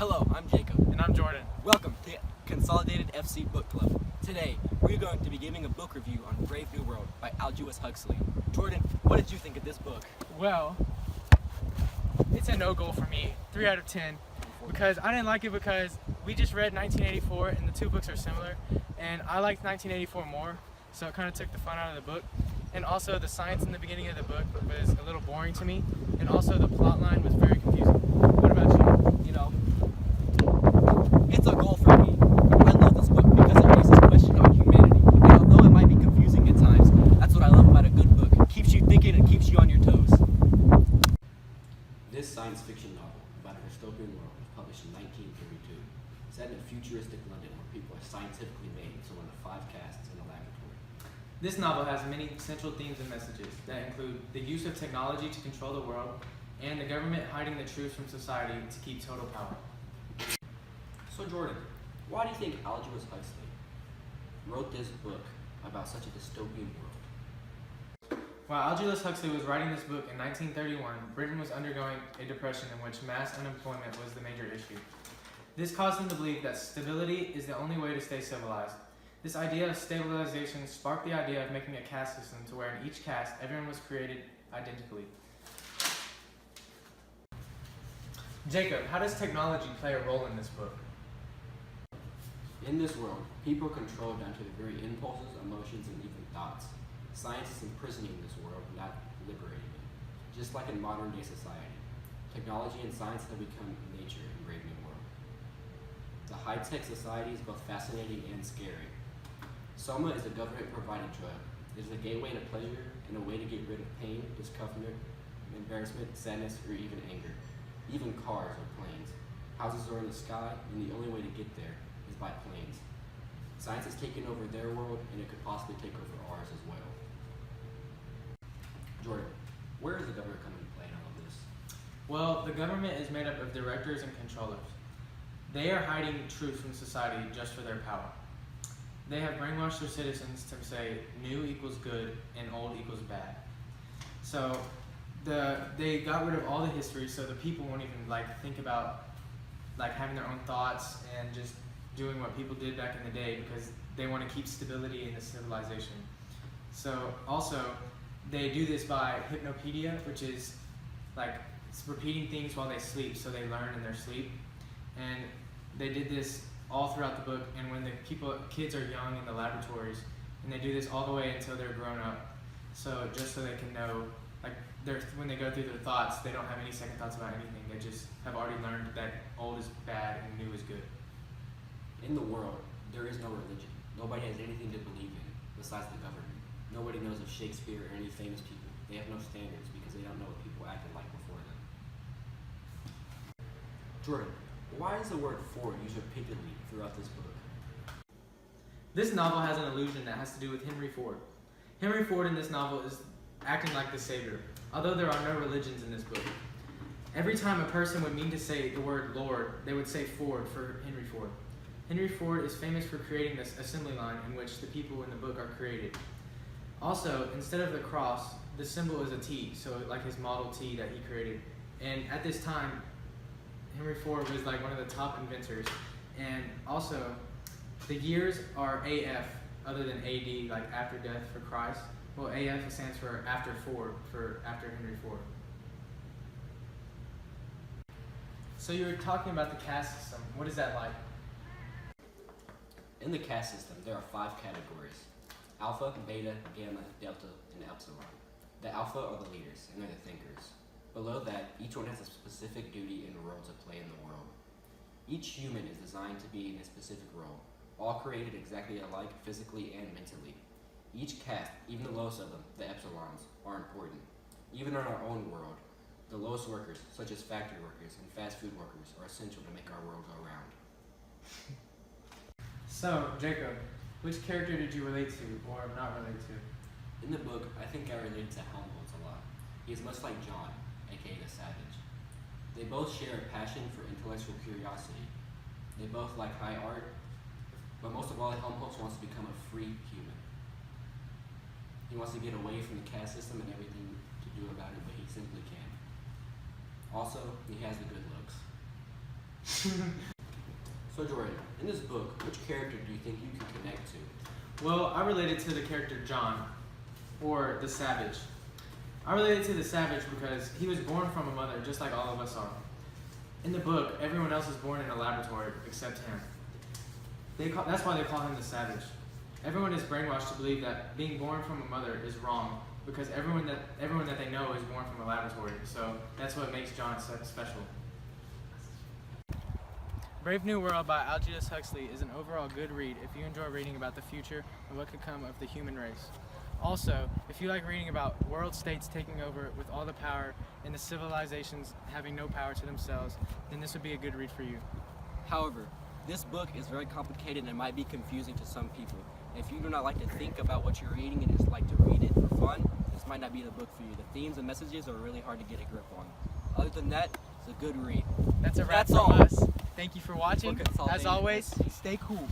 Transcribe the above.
Hello, I'm Jacob. And I'm Jordan. Welcome to Consolidated FC Book Club. Today, we're going to be giving a book review on Brave New World by Aldous Huxley. Jordan, what did you think of this book? Well, it's a no-go for me, 3 out of 10, because I didn't like it because we just read 1984 and the two books are similar, and I liked 1984 more, so it kind of took the fun out of the book. And also the science in the beginning of the book was a little boring to me, and also the plot line was very confusing. What about you? You know, it's a goal for me. I love this book because it raises questions on humanity. And although it might be confusing at times, that's what I love about a good book. It keeps you thinking and keeps you on your toes. This science fiction novel about a dystopian world was published in 1932, set in a futuristic London where people are scientifically made into one of 5 casts in a laboratory. This novel has many central themes and messages that include the use of technology to control the world and the government hiding the truth from society to keep total power. So Jordan, why do you think Aldous Huxley wrote this book about such a dystopian world? While Aldous Huxley was writing this book in 1931, Britain was undergoing a depression in which mass unemployment was the major issue. This caused him to believe that stability is the only way to stay civilized. This idea of stabilization sparked the idea of making a caste system to where in each caste everyone was created identically. Jacob, how does technology play a role in this book? In this world, people are controlled down to their very impulses, emotions, and even thoughts. Science is imprisoning this world, not liberating it. Just like in modern day society, technology and science have become nature in Brave New World. The high-tech society is both fascinating and scary. Soma is a government-provided drug. It is a gateway to pleasure and a way to get rid of pain, discomfort, embarrassment, sadness, or even anger. Even cars or planes. Houses are in the sky, and the only way to get there is by planes. Science has taken over their world, and it could possibly take over ours as well. Jordan, where does the government come into play in all of this? Well, the government is made up of directors and controllers. They are hiding truth from society just for their power. They have brainwashed their citizens to say new equals good and old equals bad. So they got rid of all the history, so the people won't even think about having their own thoughts and just doing what people did back in the day because they want to keep stability in the civilization. So also they do this by hypnopedia, which is repeating things while they sleep, so they learn in their sleep. And they did this all throughout the book, and when the kids are young in the laboratories, and they do this all the way until they're grown up. So just so they can know, when they go through their thoughts, they don't have any second thoughts about anything. They just have already learned that old is bad and new is good. In the world, there is no religion. Nobody has anything to believe in besides the government. Nobody knows of Shakespeare or any famous people. They have no standards because they don't know what people acted like before them. Jordan, why is the word Ford used repeatedly throughout this book? This novel has an allusion that has to do with Henry Ford. Henry Ford in this novel is acting like the savior, although there are no religions in this book. Every time a person would mean to say the word Lord, they would say Ford for Henry Ford. Henry Ford is famous for creating this assembly line in which the people in the book are created. Also, instead of the cross, the symbol is a T, so like his Model T that he created. And at this time, Henry Ford was one of the top inventors. And also, the years are AF, other than AD, like after death for Christ. Well, AF stands for after Ford, for after Henry Ford. So you were talking about the caste system. What is that like? In the caste system, there are 5 categories: Alpha, Beta, Gamma, Delta, and Epsilon. The Alpha are the leaders, and they're the thinkers. Below that, each one has a specific duty and role to play in the world. Each human is designed to be in a specific role, all created exactly alike physically and mentally. Each caste, even the lowest of them, the Epsilons, are important. Even in our own world, the lowest workers, such as factory workers and fast food workers, are essential to make our world go round. So, Jacob, which character did you relate to or not relate to? In the book, I think I related to Helmholtz a lot. He is much like John, aka the Savage. They both share a passion for intellectual curiosity. They both like high art, but most of all, Helmholtz wants to become a free human. He wants to get away from the caste system and everything to do about it, but he simply can't. Also, he has the good looks. So Jordan, in this book, which character do you think you can connect to? Well, I related to the character John, or the Savage. I related to the Savage because he was born from a mother just like all of us are. In the book, everyone else is born in a laboratory except him. That's why they call him the Savage. Everyone is brainwashed to believe that being born from a mother is wrong because everyone that they know is born from a laboratory. So that's what makes John special. Brave New World by Aldous Huxley is an overall good read if you enjoy reading about the future and what could come of the human race. Also, if you like reading about world states taking over with all the power and the civilizations having no power to themselves, then this would be a good read for you. However, this book is very complicated and might be confusing to some people. If you do not like to think about what you're reading and just like to read it for fun, this might not be the book for you. The themes and messages are really hard to get a grip on. Other than that, it's a good read. That's a wrap That's from all. us. Thank you for watching. For Consolidated As always, Press. stay cool.